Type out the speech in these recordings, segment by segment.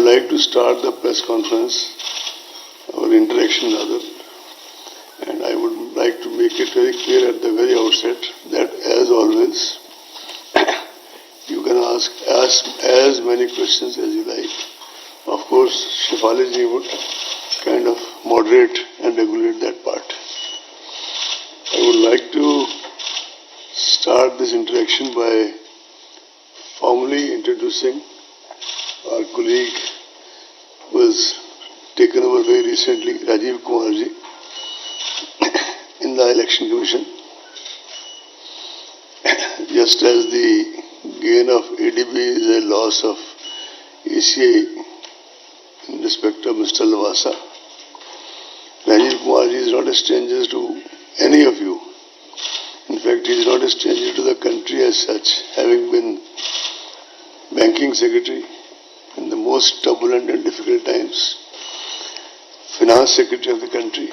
like to start the press conference, our interaction rather, and I would like to make it very clear at the very outset that as always, you can ask as many questions as you like. Of course, Shefali would kind of moderate and regulate that part. I would like to start this interaction by formally introducing our colleague who has taken over very recently, Rajiv Kumarji, in the Election Commission. Just as the gain of ADB is a loss of ECI in respect of Mr. Lavasa, Rajiv Kumarji is not a stranger to any of you. In fact, he is not a stranger to the country as such, having been banking secretary in the most turbulent and difficult times, finance secretary of the country,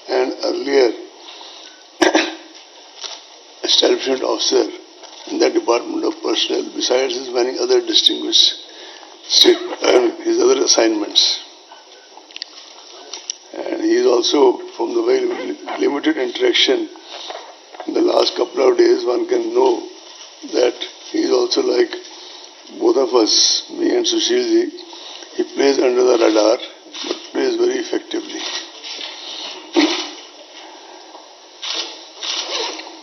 and earlier establishment officer in the Department of Personnel, besides his many other distinguished his other assignments. And he is also, from the very limited interaction in the last couple of days, one can know that he is also like both of us, me and Sushilji. He plays under the radar, but plays very effectively.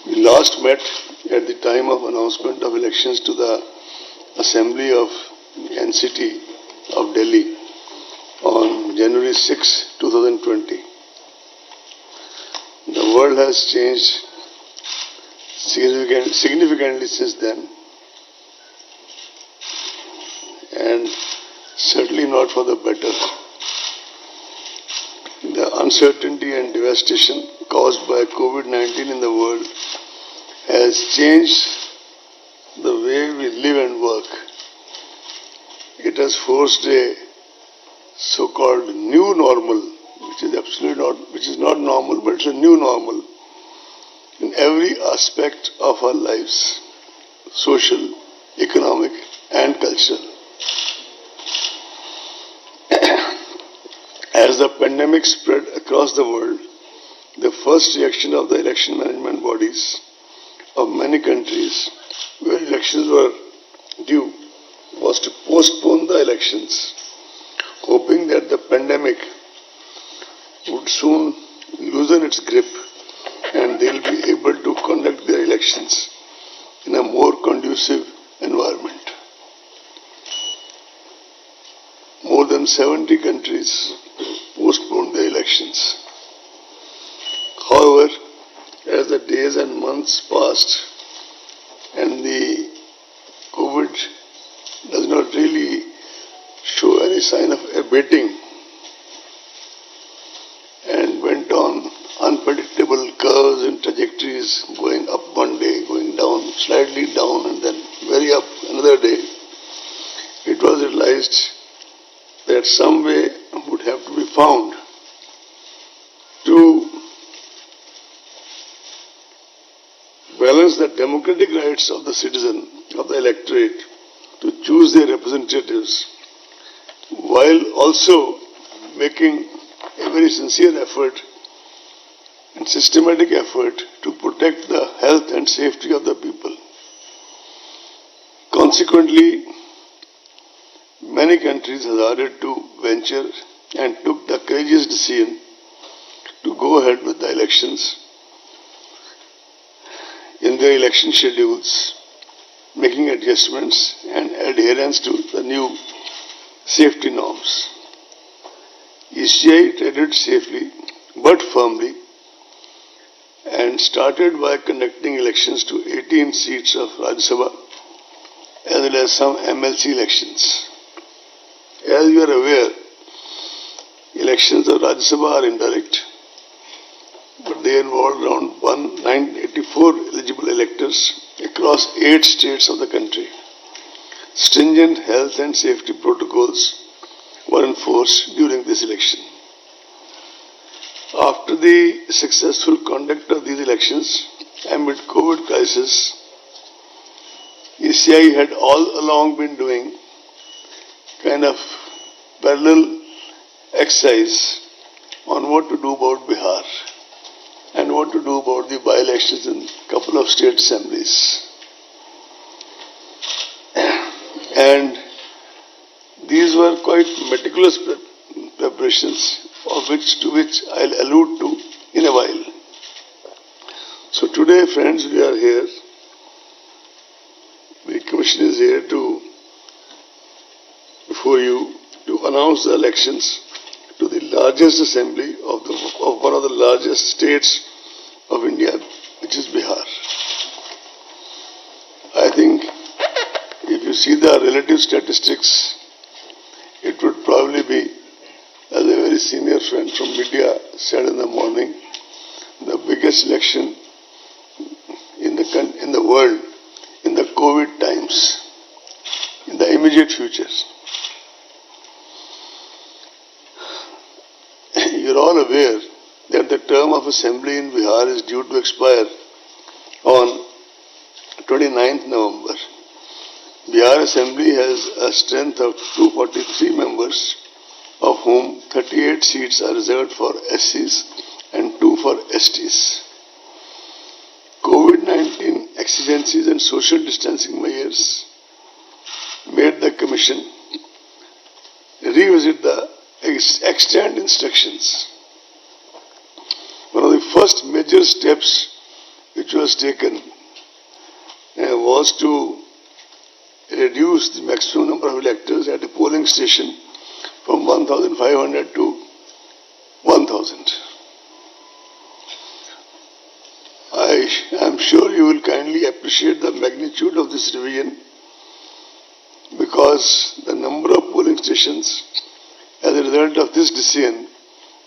We last met at the time of announcement of elections to the Assembly of NCT of Delhi on January 6, 2020. The world has changed significantly since then, and certainly not for the better. The uncertainty and devastation caused by COVID-19 in the world has changed the way we live and work. It has forced a so-called new normal, which is not normal, but it's a new normal in every aspect of our lives, social, economic, and cultural. As the pandemic spread across the world, the first reaction of the election management bodies of many countries where elections were due was to postpone the elections, hoping that the pandemic would soon loosen its grip and they will be able to conduct their elections in a more conducive environment. More than 70 countries postponed their elections. However, as the days and months passed and the COVID does not really show any sign of abating and went on unpredictable curves and trajectories, going up one day, going down, slightly down, and then very up another day, it was realized that some way would have to be found to balance the democratic rights of the citizen, of the electorate, to choose their representatives, while also making a very sincere effort and systematic effort to protect the health and safety of the people. Consequently, many countries hazarded to venture and took the courageous decision to go ahead with the elections in their election schedules, making adjustments and adherence to the new safety norms. ECI treaded safely but firmly and started by conducting elections to 18 seats of Rajya Sabha as well as some MLC elections. As you are aware, elections of Rajya Sabha are indirect, but they involve around 984 eligible electors across 8 states of the country. Stringent health and safety protocols were enforced during this election. After the successful conduct of these elections amid COVID crisis, ECI had all along been doing kind of parallel exercise on what to do about Bihar and what to do about the by-elections in a couple of state assemblies. And these were quite meticulous preparations to which I'll allude to in a while. So today, friends, we are here. The Commission is here before you to announce the elections to the largest assembly of one of the largest states of India, which is Bihar. I think if you see the relative statistics, it would probably be, as a very senior friend from media said in the morning, the biggest election in the world in the COVID times, in the immediate future. You're all aware that the term of assembly in Bihar is due to expire on 29th November. Bihar Assembly has a strength of 243 members, of whom 38 seats are reserved for SCs and 2 for STs. COVID-19 exigencies and social distancing measures made the Commission revisit the extant instructions. One of the first major steps which was taken was to reduce the maximum number of electors at a polling station from 1,500 to 1,000. I am sure you will kindly appreciate the magnitude of this revision, because the number of polling stations as a result of this decision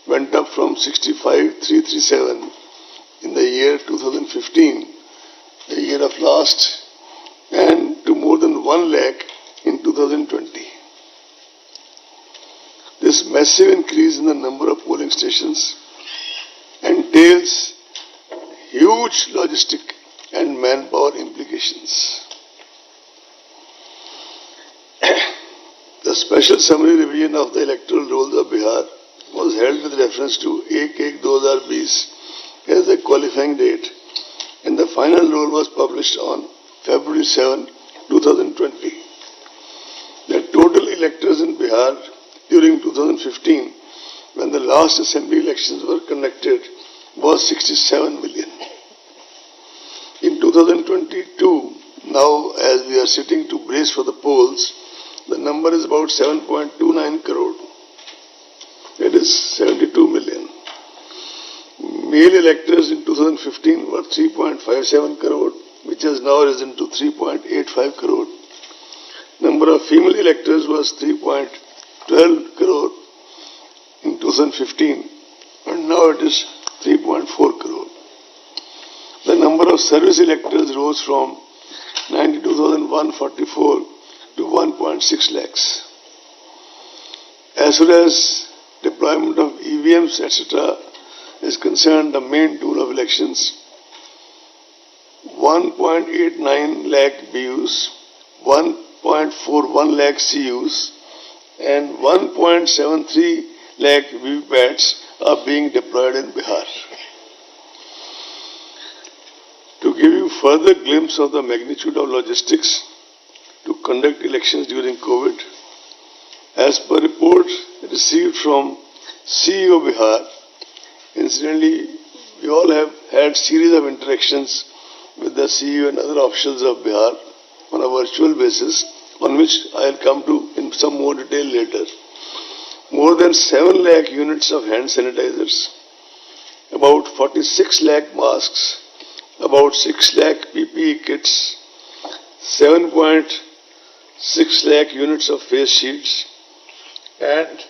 went up from 65,337 in the year 2015, the year of last, and to more than 1 lakh in 2020. This massive increase in the number of polling stations entails huge logistic and manpower implications. The special summary revision of the electoral rolls of Bihar was held with reference to 1-1-2020 as the qualifying date, and the final roll was published on February 7, 2020. The total electors in Bihar during 2015, when the last assembly elections were conducted, was 67 million. In 2022, now as we are sitting to brace for the polls, the number is about 7.29 crore. It is 72 million. Male electors in 2015 were 3.57 crore, which has now risen to 3.85 crore. Number of female electors was 3.12 crore in 2015, and now it is 3.4 crore. The number of service electors rose from 92,144 to 1.6 lakhs. As far as deployment of EVMs, etc. is concerned, the main tool of elections, 1.89 lakh BUs, 1.41 lakh CUs, and 1.73 lakh VVPATs are being deployed in Bihar. To give you further glimpse of the magnitude of logistics to conduct elections during COVID, as per report received from CEO Bihar, incidentally, we all have had series of interactions with the CEO and other officials of Bihar on a virtual basis, on which I will come to in some more detail later. More than 7 lakh units of hand sanitizers, about 46 lakh masks, about 6 lakh PPE kits, 7.6 lakh units of face shields, and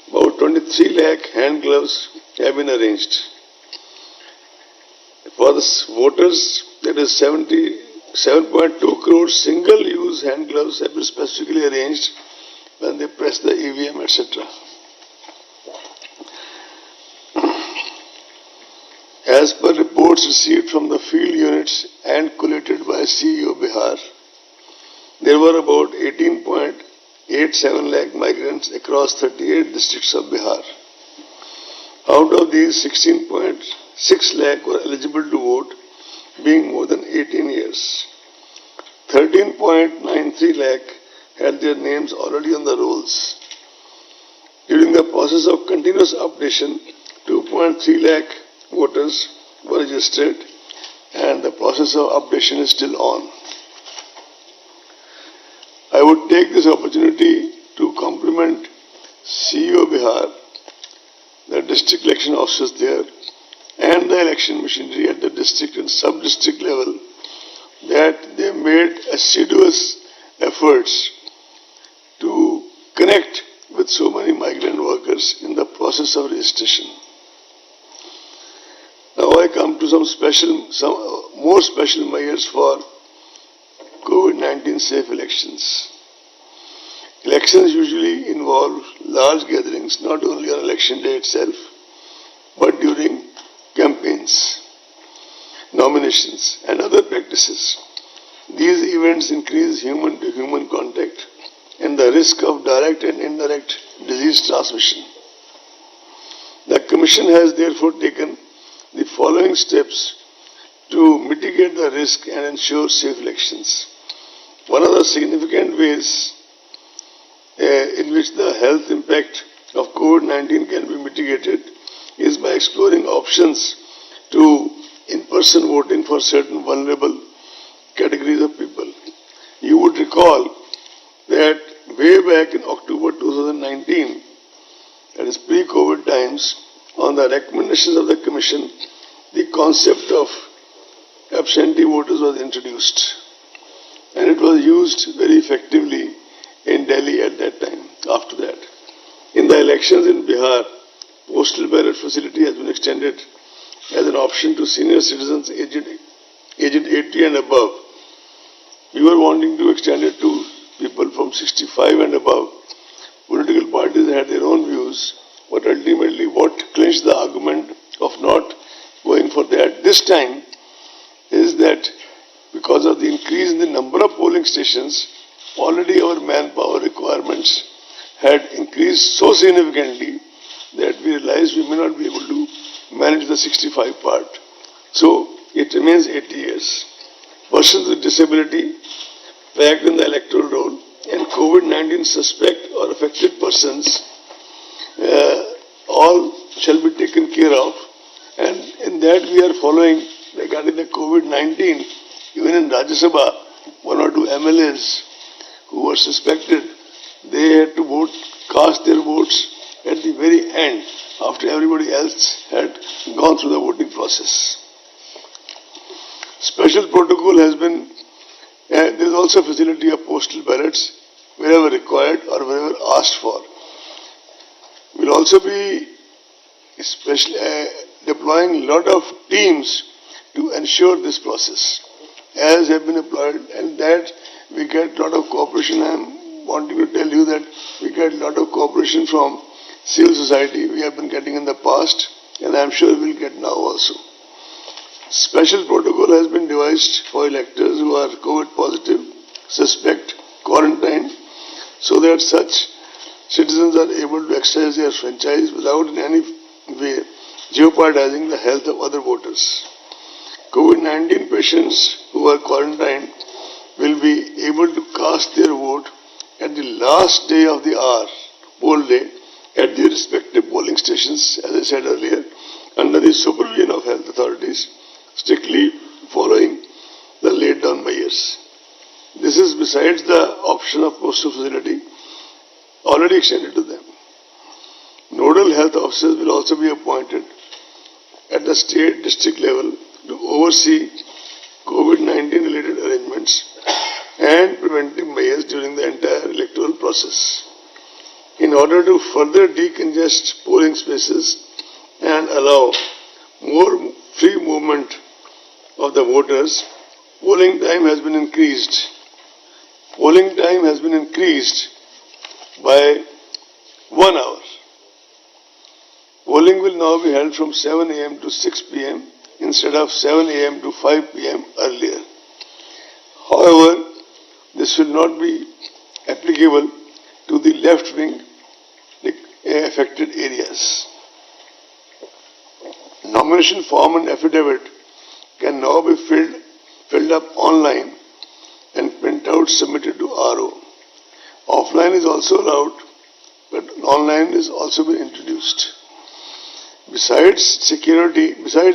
about 23 lakh hand gloves have been arranged. For the voters, that is 77.2 crore single-use hand gloves have been specifically arranged when they press the EVM, etc. As per reports received from the field units and collated by CEO Bihar, there were about 1.87 lakh migrants across 38 districts of Bihar. Out of these, 16.6 lakh were eligible to vote, being more than 18 years. 13.93 lakh had their names already on the rolls. During the process of continuous updation, 2.3 lakh voters were registered, and the process of updation is still on. I would take this opportunity to compliment CEO Bihar, the district election officers there, and the election machinery at the district and sub-district level, that they made assiduous efforts to connect with so many migrant workers in the process of registration. Now I come to some more special measures for COVID-19 safe elections. Elections usually involve large gatherings, not only on election day itself, but during campaigns, nominations, and other practices. These events increase human-to-human contact and the risk of direct and indirect disease transmission. The Commission has therefore taken the following steps to mitigate the risk and ensure safe elections. One of the significant ways in which the health impact of COVID-19 can be mitigated is by exploring options to in-person voting for certain vulnerable categories of people. You would recall that way back in October 2019, that is pre-COVID times, on the recommendations of the Commission, the concept of absentee voters was introduced, and it was used very effectively in Delhi at that time. After that, in the elections in Bihar, postal ballot facility has been extended as an option to senior citizens aged 80 and above. We were wanting to extend it to people from 65 and above. Political parties had their own views, but ultimately what clinched the argument of not going for that this time is that because of the increase in the number of polling stations, already our manpower requirements had increased so significantly that we realized we may not be able to manage the 65 part. So it remains 80 years. Persons with disability packed in the electoral roll and COVID-19 suspect or affected persons all shall be taken care of, and in that we are following regarding the COVID-19. Even in Rajya Sabha, one or two MLAs who were suspected, they had to cast their votes at the very end after everybody else had gone through the voting process. Special protocol has been, there is also a facility of postal ballots wherever required or wherever asked for. We will also be deploying a lot of teams to ensure this process, as have been employed, and that we get a lot of cooperation. I am wanting to tell you that we get a lot of cooperation from civil society. We have been getting in the past, and I am sure we will get now also. Special protocol has been devised for electors who are COVID positive, suspect, quarantined, so that such citizens are able to exercise their franchise without in any way jeopardizing the health of other voters. COVID-19 patients who are quarantined will be able to cast their vote at the last day of the hour, poll day, at their respective polling stations, as I said earlier, under the supervision of health authorities, strictly following the laid down measures. This is besides the option of postal facility already extended to them. Nodal health officers will also be appointed at the state district level to oversee COVID-19 related arrangements and preventive measures during the entire electoral process. In order to further decongest polling spaces and allow more free movement of the voters, polling time has been increased. Polling time has been increased by 1 hour. Polling will now be held from 7 a.m. to 6 p.m. instead of 7 a.m. to 5 p.m. earlier. However, this will not be applicable to the left wing affected areas. Nomination form and affidavit can now be filled up online and printout submitted to RO. Offline is also allowed, but online is also been introduced. Besides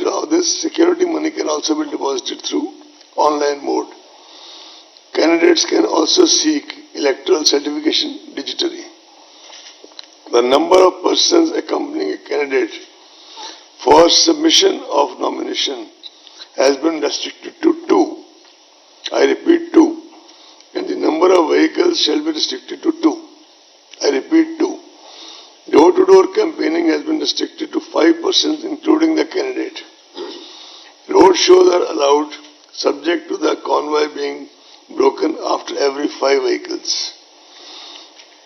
all this, security money can also be deposited through online mode. Candidates can also seek electoral certification digitally. The number of persons accompanying a candidate for submission of nomination has been restricted to 2. I repeat 2. And the number of vehicles shall be restricted to 2. I repeat 2. Door-to-door campaigning has been restricted to 5 persons, including the candidate. Road shows are allowed, subject to the convoy being broken after every 5 vehicles.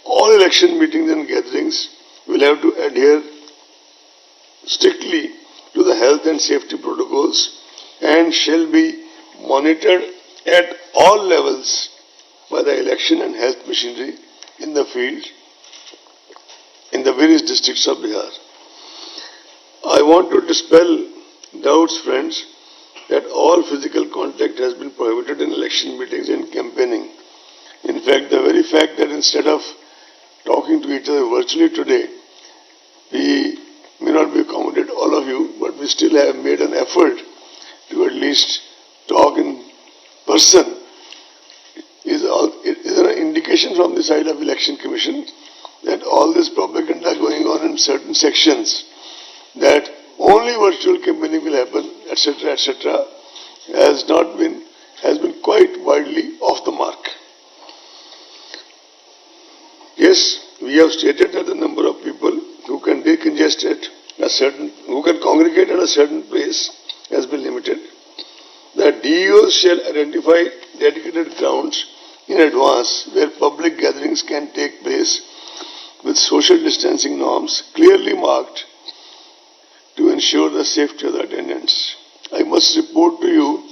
All election meetings and gatherings will have to adhere strictly to the health and safety protocols and shall be monitored at all levels by the election and health machinery in the field in the various districts of Bihar. I want to dispel doubts, friends, that all physical contact has been prohibited in election meetings and campaigning. In fact, the very fact that instead of talking to each other virtually today, we may not be accommodated all of you, but we still have made an effort to at least talk in person. Is an indication from the side of Election Commission that all this propaganda going on in certain sections, that only virtual campaigning will happen, etc., has been quite widely off the mark. Yes, we have stated that the number of people who can decongest who can congregate at a certain place has been limited. The DEOs shall identify dedicated grounds in advance where public gatherings can take place with social distancing norms clearly marked to ensure the safety of the attendants. I must report to you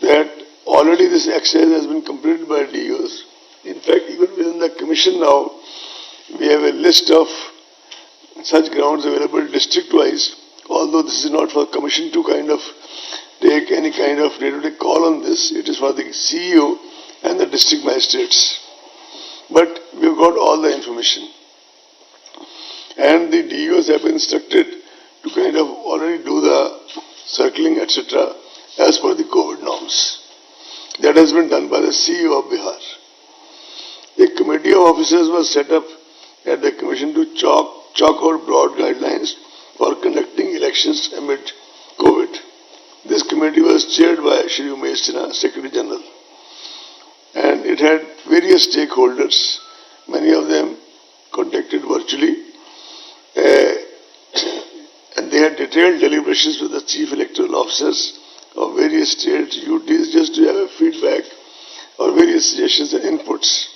that already this exercise has been completed by DEOs. In fact, even within the commission now, we have a list of such grounds available district-wise, although this is not for commission to kind of take any kind of day-to-day call on this. It is for the CEO and the district magistrates. But we've got all the information. And the DEOs have been instructed to kind of already do the circling, etc., as per the COVID norms. That has been done by the CEO of Bihar. A committee of officers was set up at the commission to chalk out broad guidelines for conducting elections amid COVID. This committee was chaired by Shri Umesh Sinha, Secretary General, and it had various stakeholders, many of them contacted virtually, and they had detailed deliberations with the chief electoral officers of various states, UTs, just to have a feedback or various suggestions and inputs.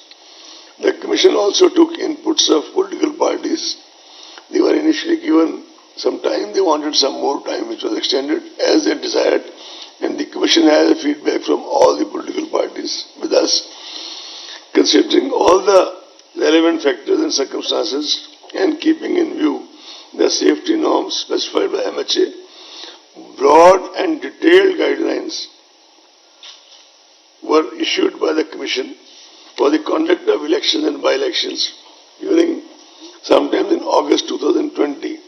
The commission also took inputs of political parties. They were initially given some time, they wanted some more time, which was extended as they desired, and the commission has a feedback from all the political parties with us, considering all the relevant factors and circumstances and keeping in view the safety norms specified by MHA. Broad and detailed guidelines were issued by the Commission for the conduct of elections and by-elections during sometime in August 2020.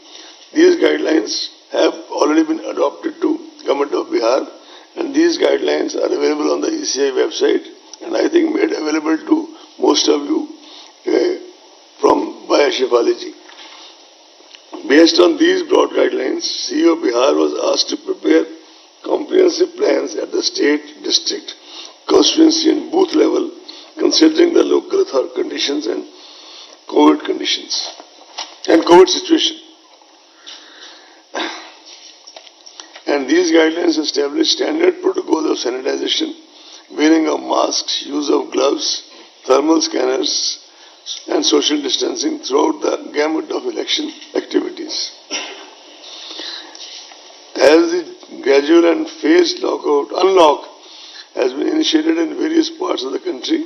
These guidelines have already been adopted to Government of Bihar, and these guidelines are available on the ECI website, and I think made available to most of you by Shefali ji. Based on these broad guidelines, CEO Bihar was asked to prepare comprehensive plans at the state, district, constituency and booth level, considering the local conditions and COVID situation. And these guidelines establish standard protocols of sanitization, wearing of masks, use of gloves, thermal scanners, and social distancing throughout the gamut of election activities. As the gradual and phased unlock has been initiated in various parts of the country,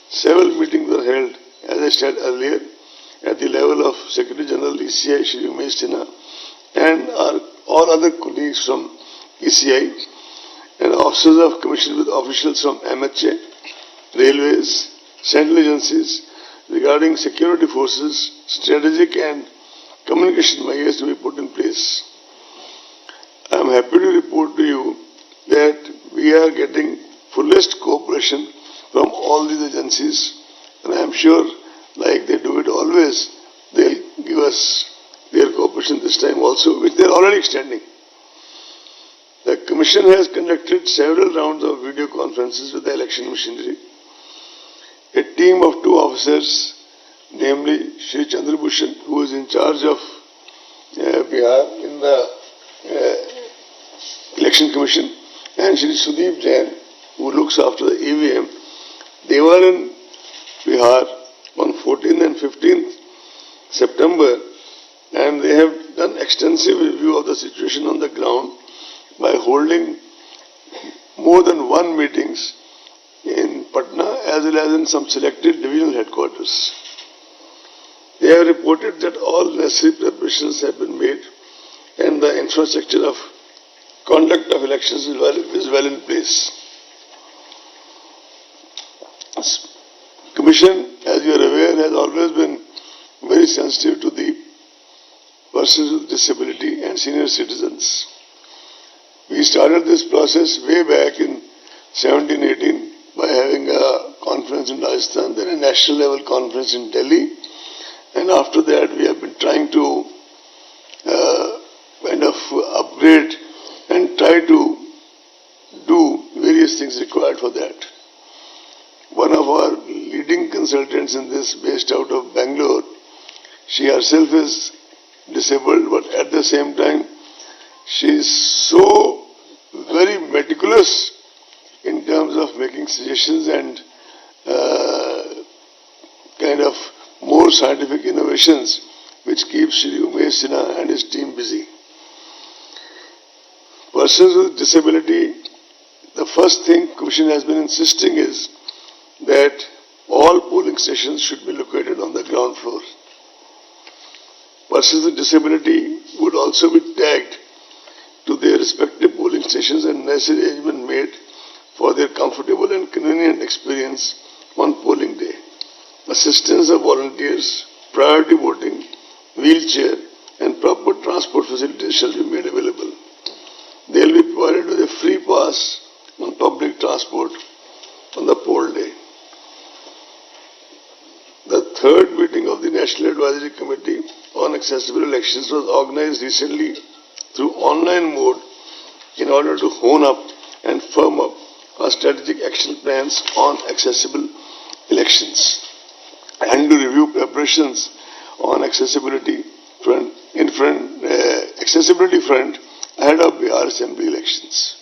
several meetings were held as I said earlier, at the level of Secretary General ECI Shri Umesh Sinha and all other colleagues from ECI and officers of commission with officials from MHA, railways, central agencies regarding security forces, strategic and communication measures to be put in place. I am happy to report to you that we are getting fullest cooperation from all these agencies, and I am sure, like they do it always, they'll give us their cooperation this time also, which they are already extending. The Commission has conducted several rounds of video conferences with the election machinery. A team of 2 officers, namely Shri Chandrabhushan, who is in charge of Bihar in the Election Commission, and Shri Sudeep Jain, who looks after the EVM, they were in Bihar on 14th and 15th September, and they have done extensive review of the situation on the ground by holding more than 1 meetings in Patna as well as in some selected divisional headquarters. They have reported that all necessary preparations have been made and the infrastructure of conduct of elections is well in place. Commission, as you are aware, has always been very sensitive to the persons with disability and senior citizens. We started this process way back in 1718 by having a conference in Rajasthan, then a national level conference in Delhi, and after that we have been trying to kind of upgrade and try to do various things required for that. One of our leading consultants in this, based out of Bangalore, she herself is disabled, but at the same time she is so very meticulous in terms of making suggestions and kind of more scientific innovations, which keeps Shri Umesh Sinha and his team busy. Persons with disability, the first thing Commission has been insisting is that all polling stations should be located on the ground floor. Persons with disability would also be tagged to their respective polling stations and necessary arrangement made for their comfortable and convenient experience on polling day. Assistance of volunteers, priority voting, wheelchair and proper transport facilities shall be made available. They will be provided with a free pass on public transport on the poll day. The third meeting of the National Advisory Committee on Accessible Elections was organized recently through online mode in order to hone up and firm up our strategic action plans on accessible elections and to review preparations on accessibility front ahead of Bihar Assembly elections.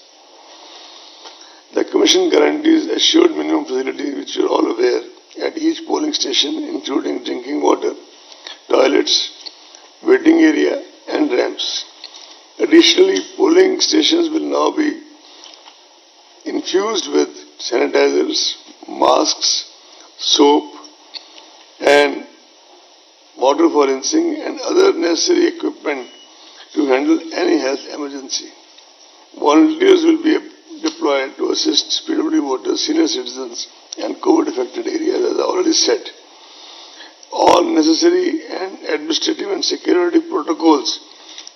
The Commission guarantees assured minimum facilities, which you are all aware, at each polling station, including drinking water, toilets, waiting area and ramps. Additionally, polling stations will now be infused with sanitizers, masks, soap and water for rinsing and other necessary equipment to handle any health emergency. Volunteers will be deployed to assist PWD voters, senior citizens and COVID-affected areas, as I already said. All necessary and administrative and security protocols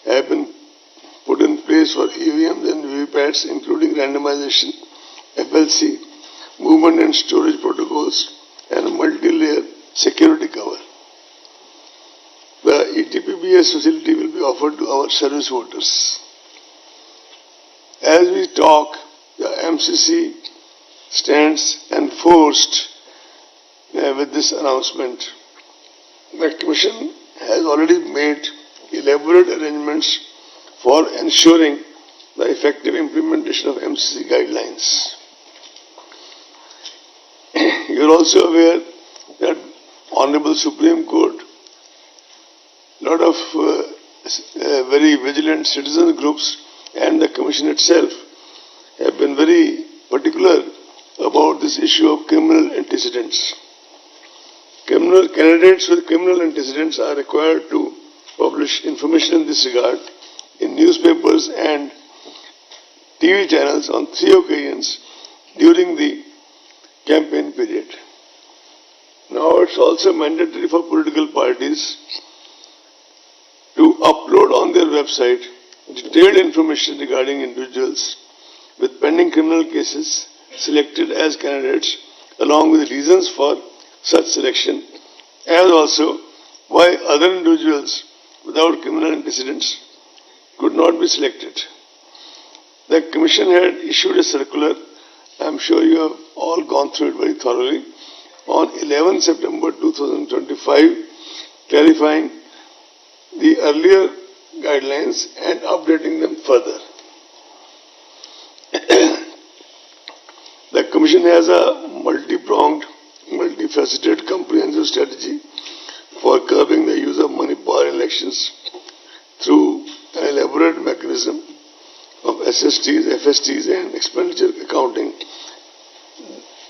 have been put in place for EVMs and VVPATs, including randomization, FLC, movement and storage protocols, and multi-layer security cover. The ETPBS facility will be offered to our service voters. As we talk, the MCC stands enforced with this announcement. The Commission has already made elaborate arrangements for ensuring the effective implementation of MCC guidelines. You are also aware that Honorable Supreme Court, lot of very vigilant citizen groups and the Commission itself have been very particular about this issue of criminal antecedents. Criminal Candidates with criminal antecedents are required to publish information in this regard in newspapers and TV channels on 3 occasions during the campaign period. Now it's also mandatory for political parties to upload on their website detailed information regarding individuals with pending criminal cases selected as candidates, along with reasons for such selection, as also why other individuals without criminal antecedents could not be selected. The Commission had issued a circular, I am sure you have all gone through it very thoroughly, on 11 September 2025, clarifying the earlier guidelines and updating them further. The Commission has a multi-pronged, multifaceted, comprehensive strategy for curbing the use of money power in elections through an elaborate mechanism of SSTs, FSTs and expenditure accounting.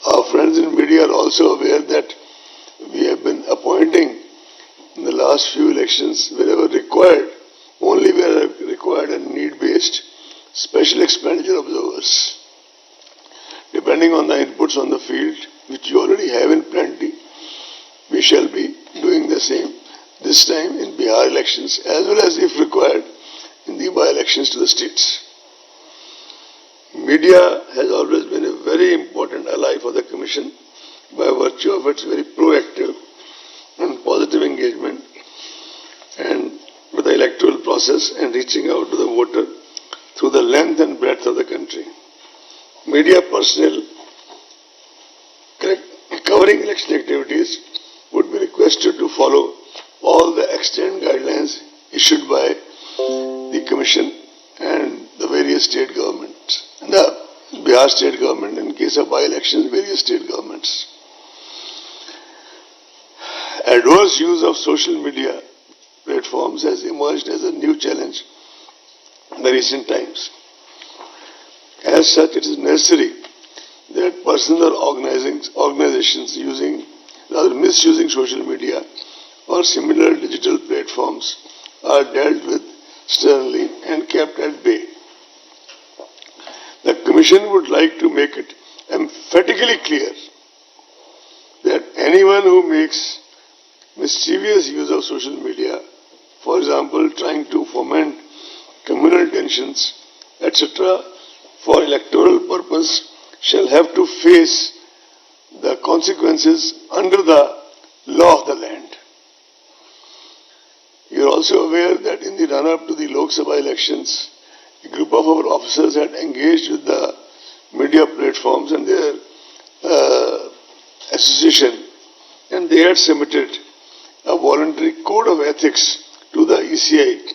Our friends in media are also aware that we have been appointing in the last few elections, wherever required, only where required and need-based, special expenditure observers. Depending on the inputs on the field, which you already have in plenty, we shall be doing the same this time in Bihar elections, as well as, if required, in the by-elections to the states. Media has always been a very important ally for the Commission by virtue of its very proactive and positive engagement and with the electoral process and reaching out to the voter through the length and breadth of the country. Media personnel covering election activities would be requested to follow all the extant guidelines issued by the Commission and the various state governments, and the Bihar state government, in case of by-elections, various state governments. Adverse use of social media platforms has emerged as a new challenge in the recent times. As such, it is necessary that persons or organizations misusing social media or similar digital platforms are dealt with sternly and kept at bay. The Commission would like to make it emphatically clear that anyone who makes mischievous use of social media, for example, trying to foment communal tensions, etc., for electoral purpose, shall have to face the consequences under the law of the land. You are also aware that in the run-up to the Lok Sabha elections, a group of our officers had engaged with the media platforms and their association, and they had submitted a voluntary code of ethics to the ECI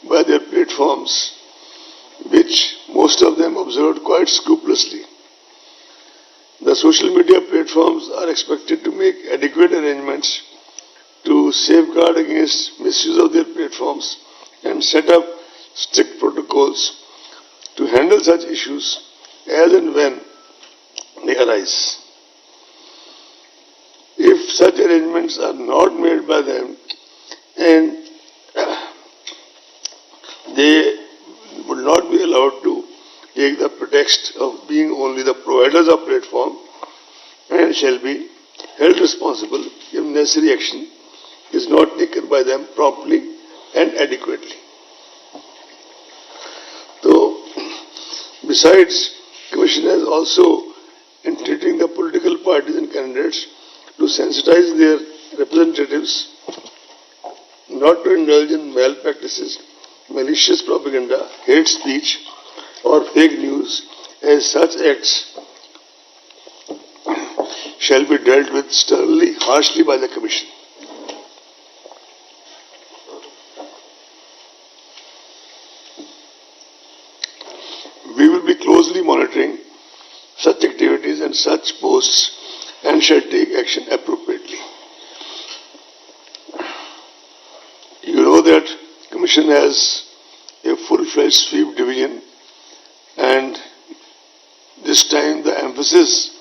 by their platforms, which most of them observed quite scrupulously. The social media platforms are expected to make adequate arrangements to safeguard against misuse of their platforms and set up strict protocols to handle such issues as and when they arise. If such arrangements are not made by them and they would not be allowed to take the pretext of being only the providers of platform and shall be held responsible if necessary action is not taken by them promptly and adequately. So, besides, Commission has also entreating the political parties and candidates to sensitize their representatives not to indulge in malpractices, malicious propaganda, hate speech, or fake news, as such acts shall be dealt with sternly, harshly by the Commission. We will be closely monitoring such activities and such posts and shall take action appropriately. You know that Commission has a full-fledged sweep division, and this time the emphasis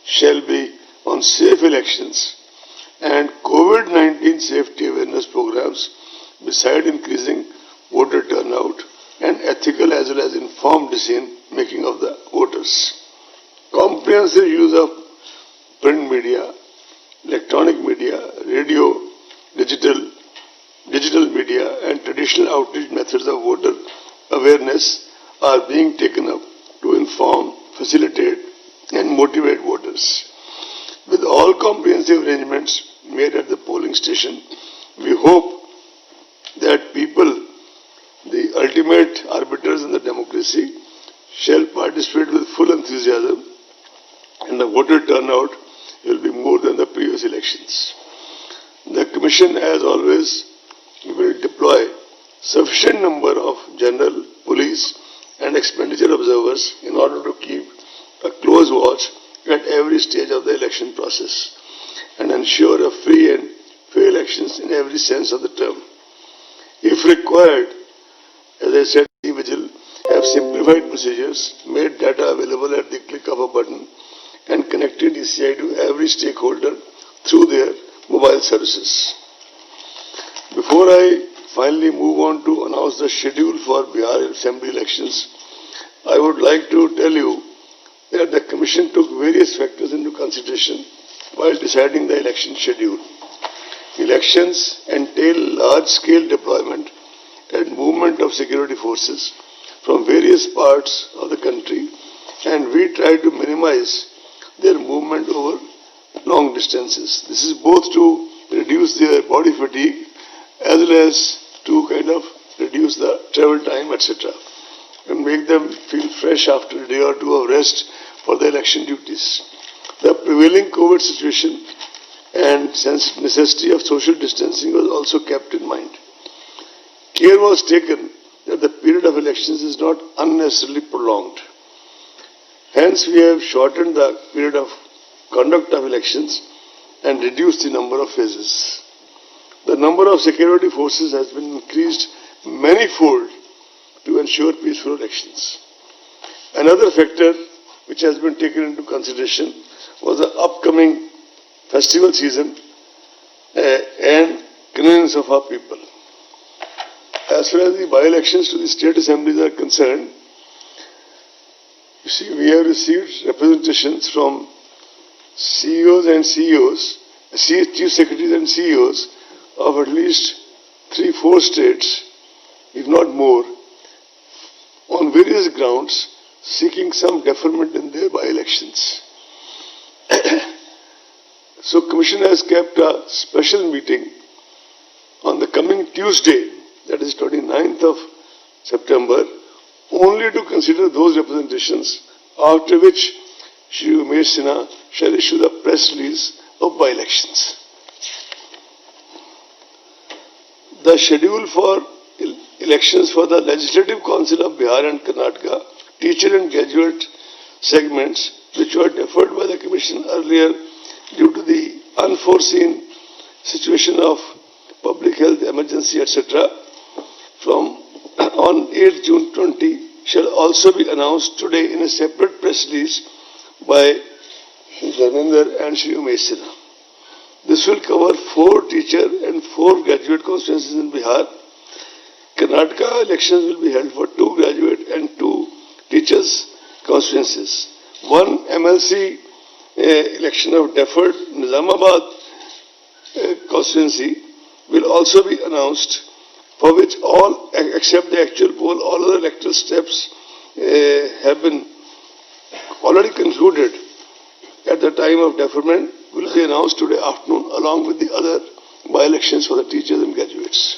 shall be on safe elections and COVID-19 safety awareness programs, beside increasing voter turnout and ethical as well as informed decision making of the voters. Comprehensive use of print media, electronic media, radio, digital media and traditional outreach methods of voter awareness are being taken up to inform, facilitate and motivate voters. With all comprehensive arrangements made at the polling station, we hope that people, the ultimate arbiters in the democracy, shall participate with full enthusiasm and the voter turnout will be more than the previous elections. The Commission, as always, will deploy sufficient number of general, police and expenditure observers in order to keep a close watch at every stage of the election process and ensure a free and fair elections in every sense of the term. If required, as I said, the Vigil have simplified procedures, made data available at the click of a button and connected ECI to every stakeholder through their mobile services. Before I finally move on to announce the schedule for Bihar Assembly elections, I would like to tell you that the Commission took various factors into consideration while deciding the election schedule. Elections entail large-scale deployment and movement of security forces from various parts of the country, and we try to minimize their movement over long distances. This is both to reduce their body fatigue as well as to kind of reduce the travel time, etc., and make them feel fresh after a day or two of rest for the election duties. The prevailing COVID situation and necessity of social distancing was also kept in mind. Care was taken that the period of elections is not unnecessarily prolonged. Hence, we have shortened the period of conduct of elections and reduced the number of phases. The number of security forces has been increased manifold to ensure peaceful elections. Another factor which has been taken into consideration was the upcoming festival season and convenience of our people. As far as the by-elections to the state assemblies are concerned, you see, we have received representations from CEOs and CEOs, Chief Secretaries and CEOs of at least 3-4 states, if not more, on various grounds seeking some deferment in their by-elections. So Commission has kept a special meeting on the coming Tuesday, that is 29th of September, only to consider those representations, after which Shri Umesh Sinha shall issue the press release of by-elections. The schedule for elections for the Legislative Council of Bihar and Karnataka, teacher and graduate segments, which were deferred by the Commission earlier due to the unforeseen situation of public health emergency, etc., from on 8th June 20 shall also be announced today in a separate press release by Dharmender and Shri Umesh Sinha. This will cover 4 teacher and 4 graduate constituencies in Bihar. Karnataka elections will be held for 2 graduate and 2 teachers constituencies. 1 MLC election of deferred Nizamabad constituency will also be announced, for which all, except the actual poll, all other electoral steps have been already concluded at the time of deferment, will be announced today afternoon along with the other by-elections for the teachers and graduates.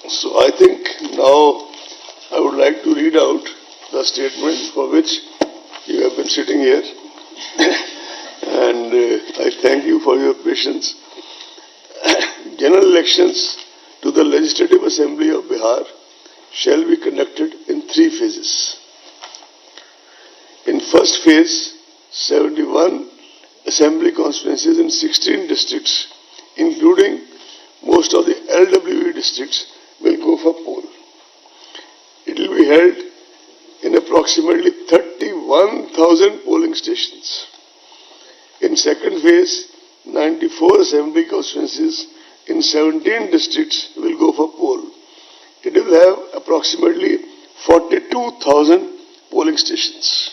So I think now I would like to read out the statement for which you have been sitting here. And I thank you for your patience. General elections to the Legislative Assembly of Bihar shall be conducted in 3 phases. In first phase, 71 assembly constituencies in 16 districts, including most of the LWE districts, will go for poll. It will be held in approximately 31,000 polling stations. In second phase, 94 assembly constituencies in 17 districts will go for poll. It will have approximately 42,000 polling stations.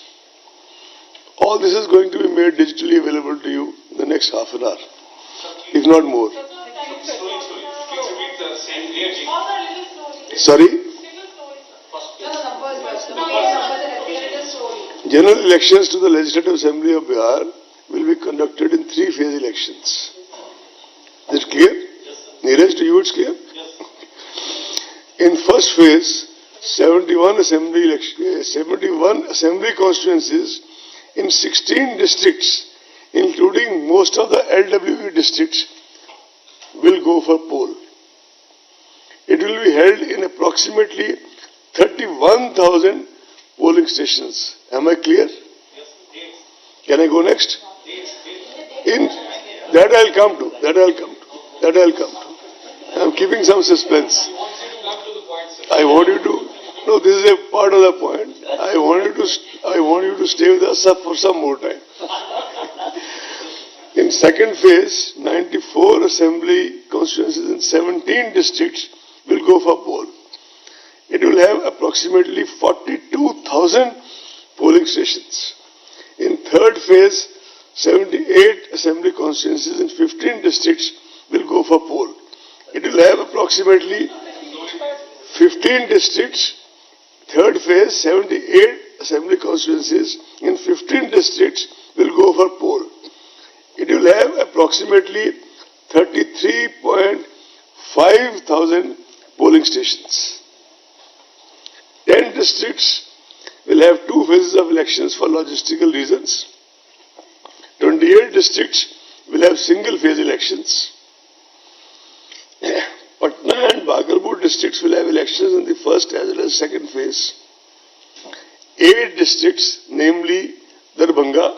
All this is going to be made digitally available to you in the next half an hour, if not more. Sorry? General elections to the Legislative Assembly of Bihar will be conducted in 3-phase elections. Is it clear? Nearest to you it's clear? In first phase, 71 assembly constituencies in 16 districts, including most of the LWE districts, will go for poll. It will be held in approximately 31,000 polling stations. Am I clear? Yes. Can I go next? In that I'll come to. I'm keeping some suspense. I want you to. No, this is a part of the point. I want you to stay with us for some more time. In second phase, 94 assembly constituencies in 17 districts will go for poll. It will have approximately 42,000 polling stations. In third phase, 78 assembly constituencies in 15 districts will go for poll. It will have approximately 15 districts. Third phase, 78 assembly constituencies in 15 districts will go for poll. It will have approximately 33.5 thousand polling stations. 10 districts will have 2 phases of elections for logistical reasons. 28 districts will have single-phase elections. Patna and Bhagalpur districts will have elections in the first as well as second phase. 8 districts, namely Darbhanga,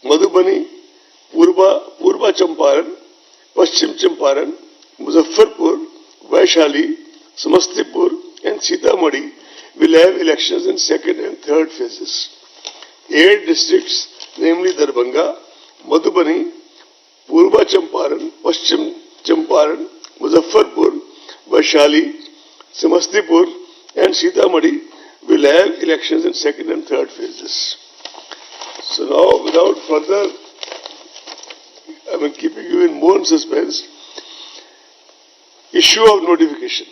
Madhubani, Purba Champaran, Paschim Champaran, Muzaffarpur, Vaishali, Samastipur and Sitamarhi will have elections in second and third phases. 8 districts, namely Darbhanga, Madhubani, Purba Champaran, Paschim Champaran, Muzaffarpur, Vaishali, Samastipur and Sitamarhi will have elections in second and third phases. So now, without further, keeping you in more suspense, issue of notification.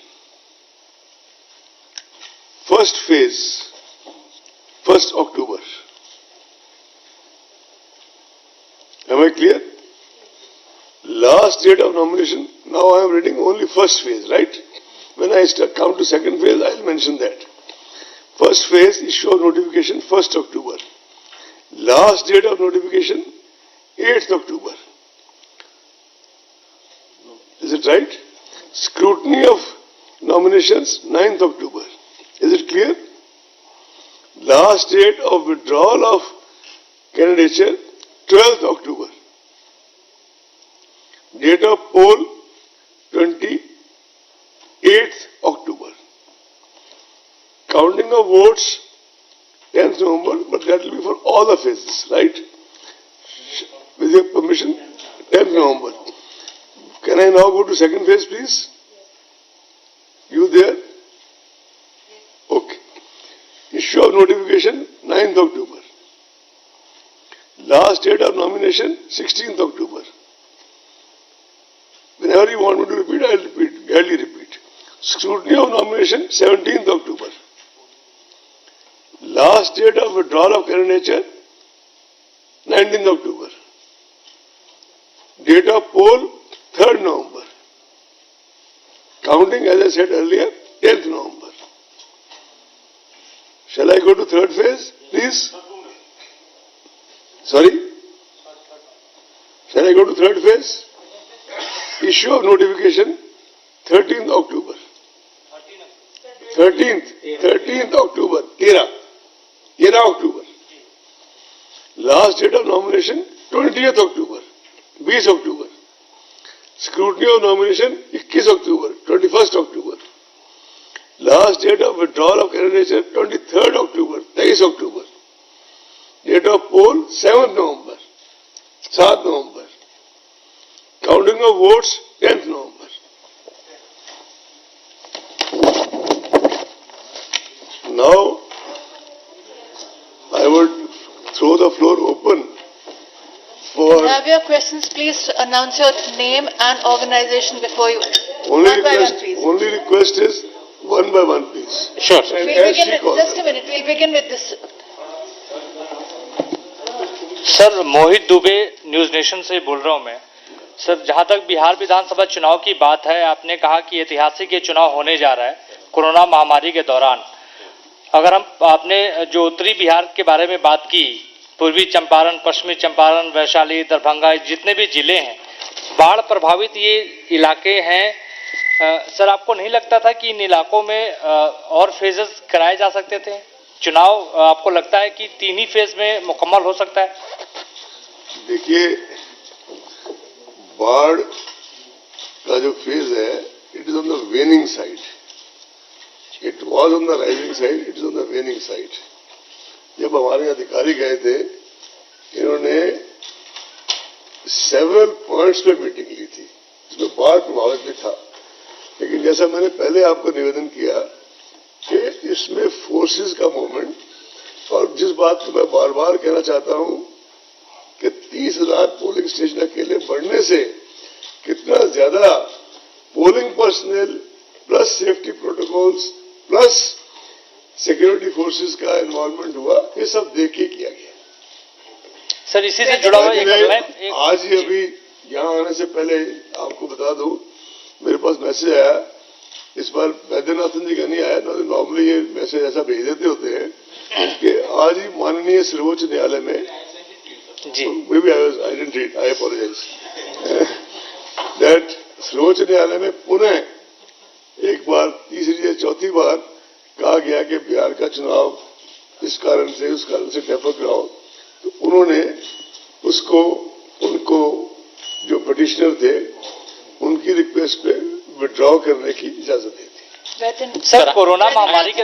First phase, 1st October. Am I clear? Last date of nomination, now I am reading only first phase, right? When I come to second phase, I will mention that. First phase, issue of notification, 1st October. Last date of notification, 8th October. Is it right? Scrutiny of nominations, 9th October. Is it clear? Last date of withdrawal of candidature, 12th October. Date of poll, 28th October. Counting of votes, 10th November, but that will be for all the phases, right? With your permission, 10th November. Can I now go to second phase, please? You there? Okay. Issue of notification, 9th October. Last date of nomination, 16th October. Whenever you want me to repeat, I will repeat, gladly repeat. Scrutiny of nomination, 17th October. Last date of withdrawal of candidature, 19th October. Date of poll, 3rd November. Counting, as I said earlier, 10th November. Shall I go to third phase, please? Sorry? Shall I go to third phase? Issue of notification, 13th October. 13th October. 13 October. Last date of nomination, 20th October. 20 October. Scrutiny of nomination, 21 October. 21st October. Last date of withdrawal of candidature, 23rd October. Date of poll 7th November, 7 November. Counting of votes 10th November. Now, I would throw the floor open for. If you have your questions, please announce your name and organization before you. Only one by request, one, please. only request is one by one, please. Sure. And We'll as begin she with, calls just a them. minute, we'll begin with this. Sir, Mohit Dubey news nation से बोल रहा हूं मैं। Sir, जहां तक बिहार विधानसभा चुनाव की बात है, आपने कहा कि ऐतिहासिक ये चुनाव होने जा रहा है कोरोना महामारी के दौरान। अगर हम आपने जो उत्तरी बिहार के बारे में बात की, पूर्वी चंपारण, पश्चिमी चंपारण, वैशाली, दरभंगा, जितने भी जिले हैं, बाढ़ प्रभावित ये इलाके हैं। सर, आपको नहीं लगता था कि इन इलाकों में और फेजेस कराए जा सकते थे? चुनाव आपको लगता है कि 3 ही फेज में मुकम्मल हो सकता है? देखिए, बाढ़ का जो फेज है, it is on the वेनिंग side. It was on the rising side, it is on the वेनिंग side. जब हमारे अधिकारी गए थे, इन्होंने सेवरल पॉइंट्स पे मीटिंग ली थी, इसमें बाढ़ प्रभावित भी था. लेकिन जैसा मैंने पहले आपको निवेदन किया कि इसमें फोर्सेस का मूवमेंट, और जिस बात को मैं बार बार कहना चाहता हूं कि 30,000 पोलिंग स्टेशन अकेले बढ़ने से कितना ज्यादा polling personal plus safety protocols plus security forces का इन्वॉल्वमेंट हुआ, ये सब देख के किया गया. सर, इसी से जुड़ा हुआ एक आज ही अभी यहां आने से पहले आपको बता दूं, मेरे पास मैसेज आया. इस बार वैद्यनाथन जी का नहीं आया, नॉर्मली ये मैसेज ऐसा भेज देते होते हैं कि आज ही माननीय सर्वोच्च न्यायालय में जी maybe I didn't read, I apologise, that सर्वोच्च न्यायालय में पुनः एक बार, तीसरी या चौथी बार कहा गया कि बिहार का चुनाव इस कारण से उस कारण से डेफर कराओ. तो उन्होंने उसको, उनको जो पिटिशनर थे, उनकी रिक्वेस्ट पे विड्रॉ करने की इजाजत दी थी. सर, कोरोना महामारी के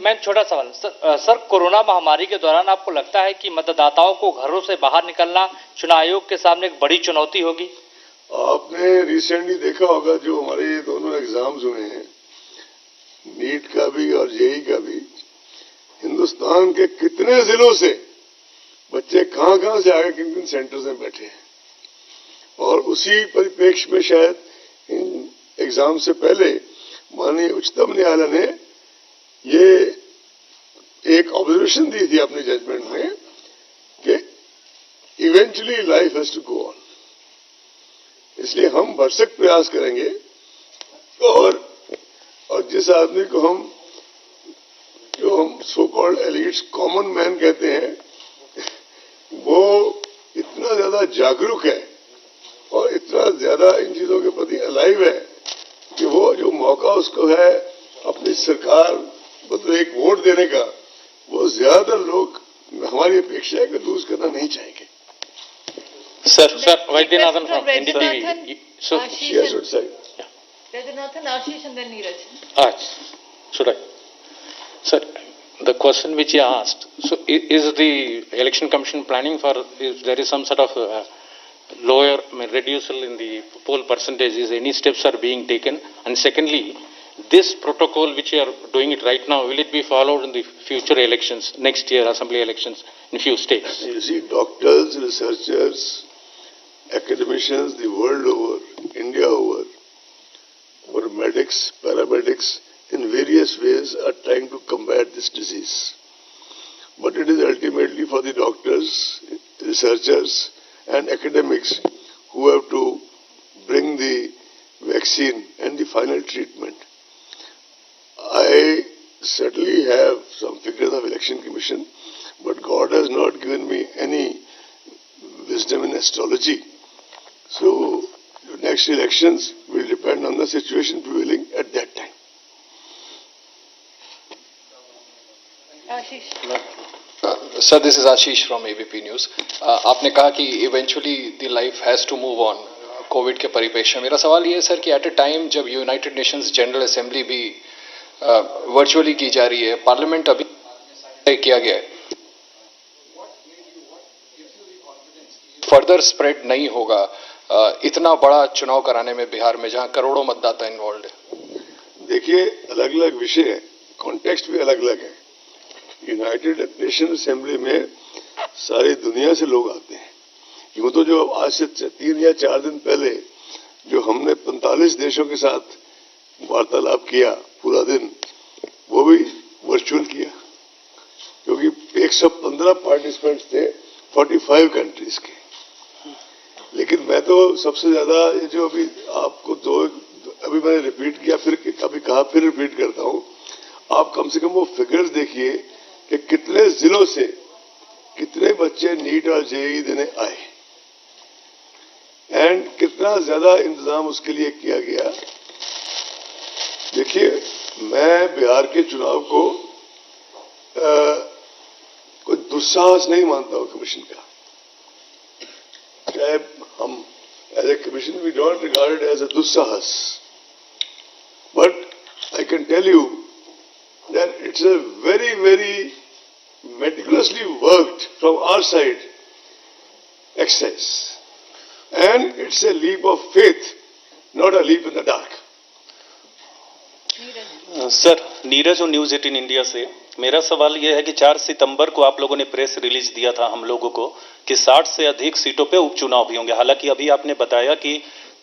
मैं छोटा सवाल सर, कोरोना महामारी के दौरान आपको लगता है कि मतदाताओं को घरों से बाहर निकलना चुनाव आयोग के सामने एक बड़ी चुनौती होगी? आपने रिसेंटली देखा होगा जो हमारे ये दोनों एग्जाम्स हुए हैं, नीट का भी और जेई का भी, हिंदुस्तान के कितने जिलों से बच्चे कहां से आगे किन किन सेंटर्स में बैठे हैं. और उसी परिप्रेक्ष्य में शायद इन एग्जाम से पहले माननीय उच्चतम न्यायालय ने ये एक ऑब्जर्वेशन दी थी अपने जजमेंट में कि eventually life has to go on. इसलिए हम भरसक प्रयास करेंगे, और जिस आदमी को हम, जो हम so called elites common man कहते हैं, वो इतना ज्यादा जागरूक है और इतना ज्यादा इन चीजों के प्रति अलाइव है कि वो जो मौका उसको है अपनी सरकार मतलब एक वोट देने का, वो ज्यादातर लोग, हमारी अपेक्षा है कि लूज करना नहीं चाहेंगे. Sir, Vaidyanathan from NDTV. So, Yes, would say. Vaidyanathn, Ashish and then Neeraj. Should I? Sir, the question which you asked, so is the election commission planning for, if there is some sort of lower, reduction in the poll percentages, any steps are being taken? And secondly, this protocol which you are doing it right now, will it be followed in the future elections, next year assembly elections in few states? You see, doctors, researchers, academicians the world over, India over, or medics, paramedics, in various ways are trying to combat this disease. But it is ultimately for the doctors, researchers and academics who have to bring the vaccine and the final treatment. I certainly have some figures of election commission, but God has not given me any wisdom in astrology. So the next elections will depend on the situation prevailing at that time. Ashish. Sir, this is Ashish from ABP News. आपने कहा कि eventually the life has to move on Covid के परिप्रेक्ष्य में. मेरा सवाल ये है सर कि एट अ टाइम जब यूनाइटेड नेशंस जनरल असेंबली भी वर्चुअली की जा रही है, पार्लियामेंट अभी तय किया गया है, फर्दर स्प्रेड नहीं होगा इतना बड़ा चुनाव कराने में बिहार में, जहां करोड़ों मतदाता इन्वॉल्व है? देखिए, अलग अलग विषय है, कॉन्टेक्स्ट भी अलग अलग है। यूनाइटेड नेशन असेंबली में सारी दुनिया से लोग आते हैं। यूं तो जो आज से 3 या 4 दिन पहले जो हमने 45 देशों के साथ वार्तालाप किया पूरा दिन, वो भी वर्चुअल किया, क्योंकि 115 पार्टिसिपेंट्स थे 45 कंट्रीज के। लेकिन मैं तो सबसे ज्यादा ये जो अभी आपको अभी मैंने रिपीट किया, फिर कभी कहा, फिर रिपीट करता हूं, आप कम से कम वो फिगर्स देखिए कि कितने जिलों से कितने बच्चे नीट और जेईई देने आए एंड कितना ज्यादा इंतजाम उसके लिए किया गया। देखिए, मैं बिहार के चुनाव को कोई दुस्साहस नहीं मानता हूं कमीशन का। चाहे हम as a commission we don't regard it as a दुस्साहस, but I can tell you that it's a very very meticulously worked from our side exercise, and it's a leap of faith, not a leap in the dark. Sir, Neeraj और news 18 India से मेरा सवाल यह है कि 4 सितंबर को आप लोगों ने प्रेस रिलीज दिया था हम लोगों को कि 60 से अधिक सीटों पे उपचुनाव भी होंगे। हालांकि अभी आपने बताया कि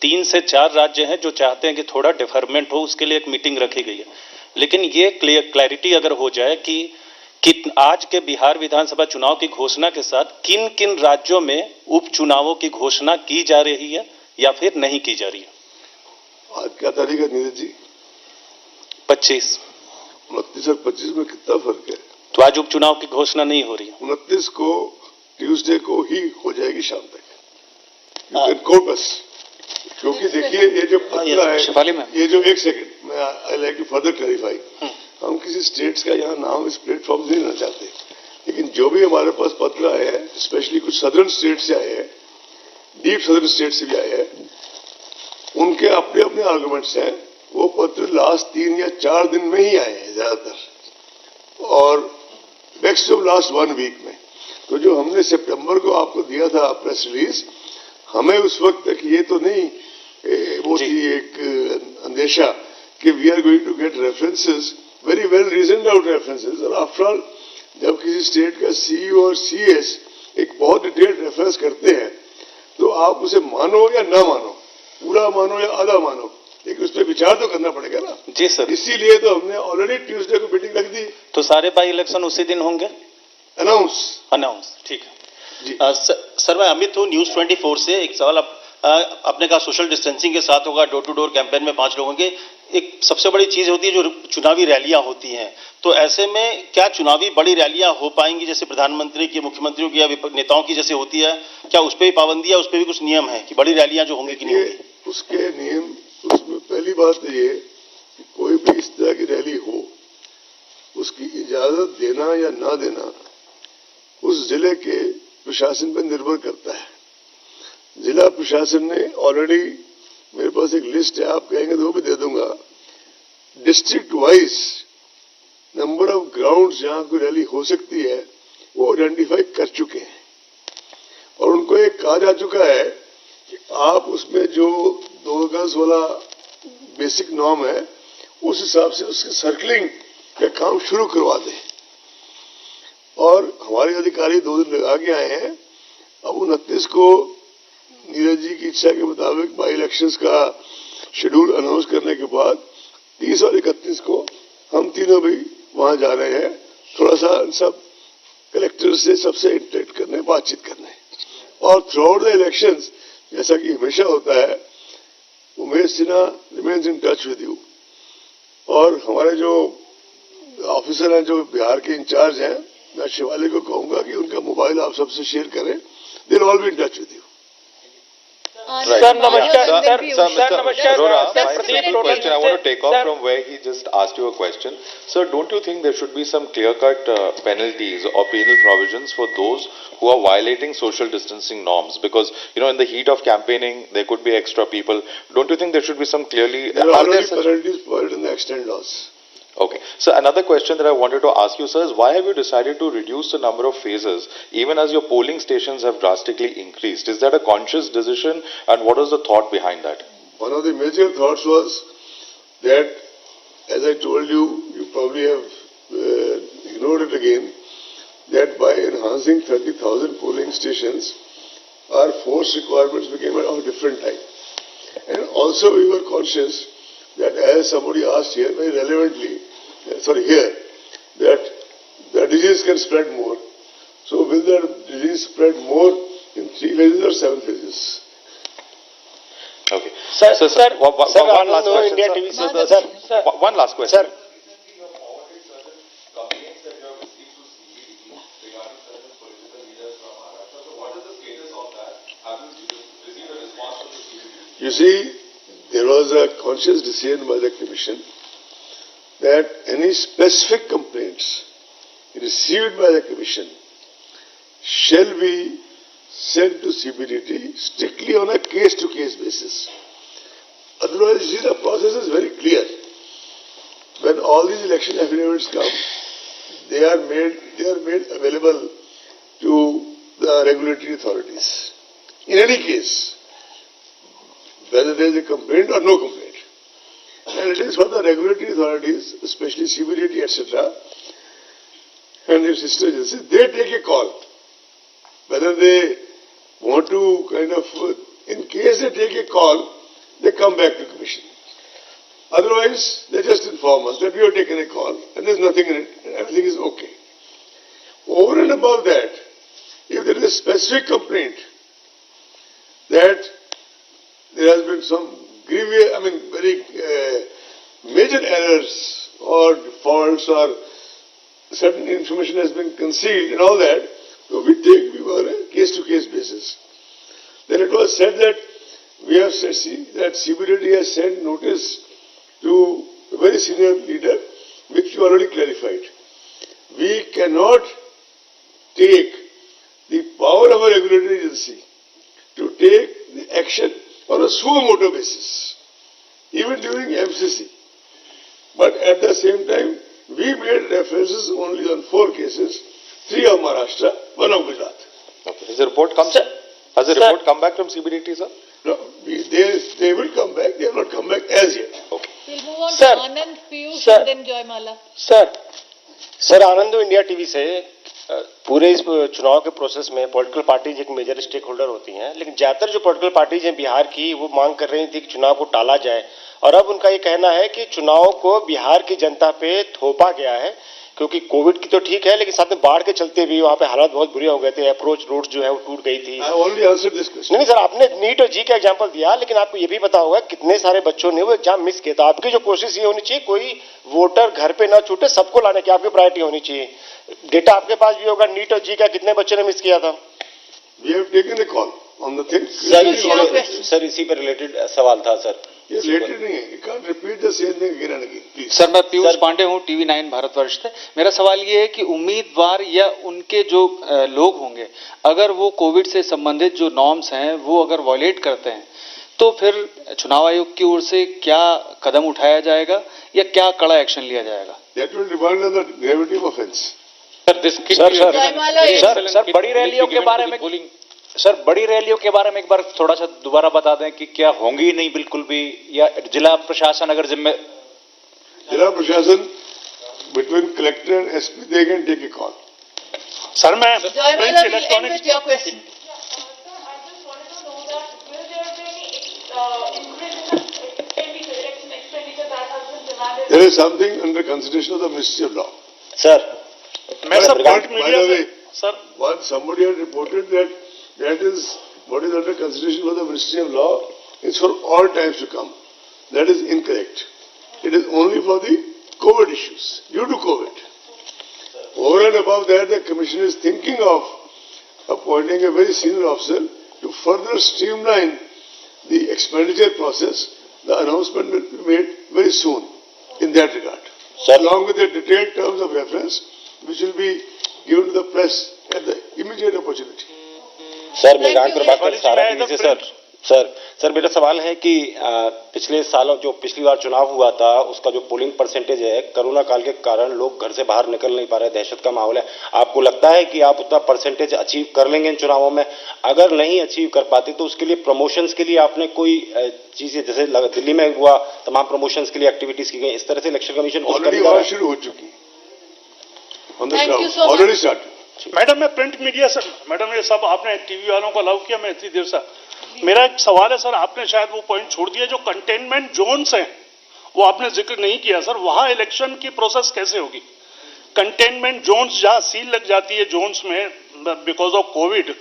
3 से 4 राज्य हैं जो चाहते हैं कि थोड़ा डिफरमेंट हो, उसके लिए एक मीटिंग रखी गई है। लेकिन ये क्लैरिटी अगर हो जाए कि आज के बिहार विधानसभा चुनाव की घोषणा के साथ किन किन राज्यों में उपचुनावों की घोषणा की जा रही है या फिर नहीं की जा रही है? आज क्या तारीख है नीरज जी? 25। 29 और 25 में कितना फर्क है? तो आज उपचुनाव की घोषणा नहीं हो रही है। 29 को ट्यूसडे को ही हो जाएगी शाम तक। यू कैन कोट अस, क्योंकि देखिए ये जो पत्र है, ये जो एक सेकंड मैं I like to further clarify, हम किसी स्टेट्स का यहाँ नाम इस प्लेटफॉर्म से नहीं लेना चाहते, लेकिन जो भी हमारे पास पत्र आए हैं, स्पेशली कुछ सदर्न स्टेट से आए हैं, डीप सदर्न स्टेट से भी आए हैं, उनके अपने अपने आर्गुमेंट्स हैं। वो पत्र लास्ट 3 या 4 दिन में ही आए हैं ज्यादातर, और मैक्सिमम लास्ट 1 वीक में। तो जो हमने सितंबर को आपको दिया था प्रेस रिलीज, हमें उस वक्त तक ये तो नहीं वो थी एक अंदेशा कि we are going to get references, very well reasoned out references. और आफ्टर ऑल, जब किसी स्टेट का सीईओ और सीएस एक बहुत डिटेल्ड रेफरेंस करते हैं, तो आप उसे मानो या ना मानो, पूरा मानो या आधा मानो, लेकिन उस पर विचार तो करना पड़ेगा ना। जी सर, इसीलिए तो हमने ऑलरेडी ट्यूसडे को मीटिंग रख दी। तो सारे बाई इलेक्शन उसी दिन होंगे? अनाउंस, ठीक है जी। सर, मैं अमित हूँ, न्यूज 24 से। एक सवाल आपने कहा सोशल डिस्टेंसिंग के साथ होगा, डोर टू डोर कैंपेन में 5 लोगों के। एक सबसे बड़ी चीज होती है जो चुनावी रैलियां होती हैं, तो ऐसे में क्या चुनावी बड़ी रैलियां हो पाएंगी जैसे प्रधानमंत्री की, मुख्यमंत्रियों की या नेताओं की जैसे होती है? क्या उस पर भी पाबंदी है, उस पर भी कुछ नियम है कि बड़ी रैलियां जो होंगी कि नहीं होंगी? उसके नियम, उसमें पहली बात तो ये कि कोई भी इस तरह की रैली हो, उसकी इजाजत देना या ना देना उस जिले के प्रशासन पर निर्भर करता है। जिला प्रशासन ने ऑलरेडी, मेरे पास एक लिस्ट है, आप कहेंगे तो वो भी दे दूंगा, district wise number of ground जहां कोई रैली हो सकती है वो आइडेंटिफाई कर चुके हैं, और उनको एक कहा जा चुका है कि आप उसमें जो 2 गज वाला बेसिक नॉर्म है, उस हिसाब से उसके सर्कलिंग का काम शुरू करवा दें। और हमारे अधिकारी 2 दिन लगा के आए हैं। अब 29 को नीरज जी की इच्छा के मुताबिक बाई इलेक्शंस का शेड्यूल अनाउंस करने के बाद 30 और 31 को हम तीनों भी वहां जा रहे हैं, थोड़ा सा सब कलेक्टर से सबसे इंटरेक्ट करने, बातचीत करने। और थ्रू आउट द इलेक्शंस, जैसा कि हमेशा होता है, Umesh Sinha remains in touch with you, और हमारे जो ऑफिसर हैं जो बिहार के इंचार्ज हैं, मैं शिवाली को कहूंगा कि उनका मोबाइल आप सबसे शेयर करें, they will all be in touch with you. Sir, namaskar. Sir, namaskar. Sir, question I want to take off from where he just asked you a question. Sir, don't you think there should be some clear-cut penalties or penal provisions for those who are violating social distancing norms? Because, you know, in the heat of campaigning, there could be extra people. Don't you think there should be some clearly... There are already penalties provided in the extant laws. Okay. So another question that I wanted to ask you, sir, is why have you decided to reduce the number of phases even as your polling stations have drastically increased? Is that a conscious decision, and what was the thought behind that? One of the major thoughts was that, as I told you, you probably have ignored it again, that by enhancing 30,000 polling stations, our force requirements became of a different type. And also we were conscious that, as somebody asked here very relevantly, here, that the disease can spread more. So will the disease spread more in 3 phases or 7 phases? Okay. Sir, one last question, India sir. TV, sir. One last question. Sir. You see, there was a conscious decision by the Commission that any specific complaints received by the Commission shall be sent to CBDT strictly on a case-to-case basis. Otherwise, you see, the process is very clear. When all these election affidavits come, they are made available to the regulatory authorities. In any case, whether there is a complaint or no complaint. And it is for the regulatory authorities, especially CBDT, etc., and its sister agencies, they take a call. Whether they want to in case they take a call, they come back to Commission. Otherwise, they just inform us that we have taken a call and there is nothing in it, and everything is okay. Over and above that, if there is a specific complaint that there has been some grievous, very major errors or defaults or certain information has been concealed and all that, so we were on a case-to-case basis. Then it was said that we have said that CBDT has sent notice to a very senior leader, which you already clarified. We cannot take the power of a regulatory agency to take the action on a suo motu basis, even during MCC. But at the same time, we made references only on 4 cases, 3 of Maharashtra, 1 of Gujarat. Okay. Has the report come back from CBDT, sir? No, they will come back. They have not come back as yet. Okay. We'll move on Sir. to Anand, Piyush, Sir. and then Joymala. Sir Anand India TV से पूरे इस चुनाव के process में political parties एक major stake holder होती हैं, लेकिन ज्यादातर जो पॉलिटिकल पार्टीज हैं बिहार की, वो मांग कर रही थी कि चुनाव को टाला जाए, और अब उनका ये कहना है कि चुनाव को बिहार की जनता पे थोपा गया है, क्योंकि कोविड की तो ठीक है, लेकिन साथ में बाढ़ के चलते भी वहां पे हालात बहुत बुरे हो गए थे, अप्रोच रोड जो है वो टूट गई थी। नहीं सर, आपने नीट और जी का एग्जांपल दिया, लेकिन आपको ये भी पता होगा कितने सारे बच्चों ने वो एग्जाम मिस किया था। आपकी जो कोशिश ये होनी चाहिए, कोई वोटर घर पे ना छूटे, सबको लाने की आपकी प्रायोरिटी होनी चाहिए। डेटा आपके पास भी होगा, नीट और जी का कितने बच्चों ने मिस किया था। सर इसी पर रिलेटेड सवाल था सर। सर मैं पीयूष पांडे हूँ, टीवी 9 भारतवर्ष से। मेरा सवाल ये है कि उम्मीदवार या उनके जो लोग होंगे, अगर वो कोविड से संबंधित जो नॉर्म्स हैं वो अगर वायलेट करते हैं, तो फिर चुनाव आयोग की ओर से क्या कदम उठाया जाएगा या क्या कड़ा एक्शन लिया जाएगा? सर बड़ी रैलियों के बारे में एक बार थोड़ा सा दोबारा बता दें कि क्या होंगी नहीं बिल्कुल भी, या जिला प्रशासन अगर जिला प्रशासन between collector and SP they can take a call. Sir मैं Joymala, we'll end with your question. There is something under consideration of the Ministry of Law. Sir By the way, once somebody had reported that is what is under consideration for the Ministry of Law is for all times to come. That is incorrect. It is only for the COVID issues, due to COVID. Over and above that, the Commission is thinking of appointing a very senior officer to further streamline the expenditure process. The announcement will be made very soon in that regard, along with the detailed terms of reference, which will be given to the press at the immediate opportunity. Sir मेघांतर बात कर रहा हूं sir. Sir मेरा सवाल है कि पिछले सालों जो पिछली बार चुनाव हुआ था उसका जो पोलिंग परसेंटेज है कोरोना काल के कारण लोग घर से बाहर निकल नहीं पा रहे, दहशत का माहौल है। आपको लगता है कि आप उतना परसेंटेज अचीव कर लेंगे इन चुनावों में? अगर नहीं अचीव कर पाते तो उसके लिए प्रमोशंस के लिए आपने कोई चीजें, जैसे दिल्ली में हुआ तमाम प्रमोशंस के लिए एक्टिविटीज की गई, इस तरह से इलेक्शन कमीशन ऑलरेडी शुरू हो चुकी Thank you so much. Already start. Madam मैं प्रिंट मीडिया से, मैडम ये सब आपने टीवी वालों को अलाउ किया, मैं इतनी देर से, मेरा एक सवाल है सर, आपने शायद वो पॉइंट छोड़ दिया जो कंटेनमेंट जोन्स हैं वो आपने जिक्र नहीं किया सर, वहां इलेक्शन की प्रोसेस कैसे होगी? कंटेनमेंट जोन्स जहां सील लग जाती है जोन्स में बिकॉज ऑफ कोविड,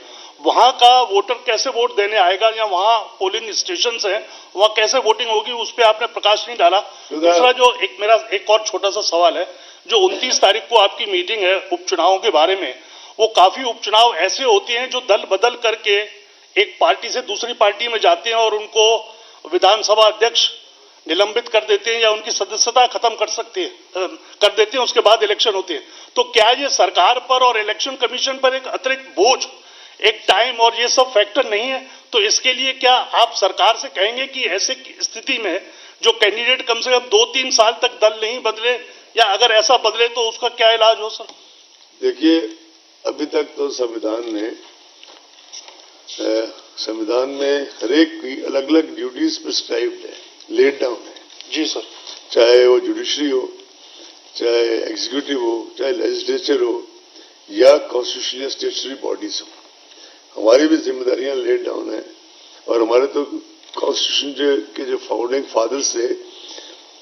वहां का वोटर कैसे वोट देने आएगा, या वहां पोलिंग स्टेशन है वहां कैसे वोटिंग होगी, उस पर आपने प्रकाश नहीं डाला। दूसरा जो मेरा एक और छोटा सा सवाल है, जो 29 तारीख को आपकी मीटिंग है उपचुनावों के बारे में, वो काफी उपचुनाव ऐसे होते हैं जो दल बदल करके एक पार्टी से दूसरी पार्टी में जाते हैं और उनको विधानसभा अध्यक्ष निलंबित कर देते हैं या उनकी सदस्यता खत्म कर देते हैं, उसके बाद इलेक्शन होते हैं। तो क्या ये सरकार पर और इलेक्शन कमीशन पर एक अतिरिक्त बोझ, एक टाइम और ये सब फैक्टर नहीं है? तो इसके लिए क्या आप सरकार से कहेंगे कि ऐसे स्थिति में जो कैंडिडेट कम से कम 2-3 साल तक दल नहीं बदले, या अगर ऐसा बदले तो उसका क्या इलाज हो सर? देखिए, अभी तक तो संविधान में हर एक की अलग अलग ड्यूटीज प्रिस्क्राइब्ड है, लेड डाउन है। जी सर। चाहे वो जुडिशरी हो, चाहे एग्जीक्यूटिव हो, चाहे लेजिस्लेचर हो, या कॉन्स्टिट्यूशनल स्टेचुटरी बॉडीज हो, हमारी भी जिम्मेदारियां लेड डाउन है। और हमारे तो कॉन्स्टिट्यूशन के जो फाउंडिंग फादर्स थे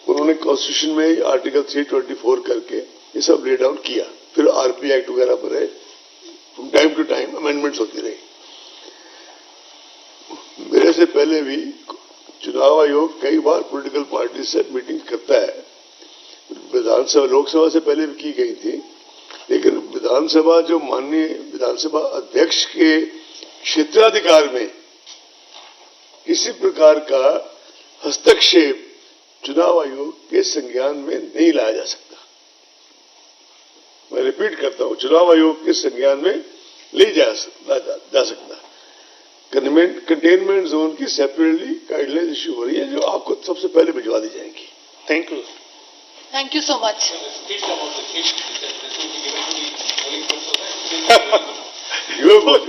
उन्होंने कॉन्स्टिट्यूशन में आर्टिकल 324 करके ये सब लेड डाउन किया, फिर आरपी एक्ट वगैरह बने, टाइम टू टाइम अमेंडमेंट्स होती रही। मेरे से पहले भी चुनाव आयोग कई बार पॉलिटिकल पार्टी से मीटिंग करता है, विधानसभा लोकसभा से पहले भी की गई थी, लेकिन विधानसभा जो माननीय विधानसभा अध्यक्ष के क्षेत्राधिकार में किसी प्रकार का हस्तक्षेप चुनाव आयोग के संज्ञान में नहीं लाया जा सकता। मैं रिपीट करता हूं, चुनाव आयोग के संज्ञान में ले जा सकता। कंटेनमेंट जोन की सेपरेटली गाइडलाइन इश्यू हो रही है जो आपको सबसे पहले भिजवा दी जाएंगी। Thank you. Thank you so much. You have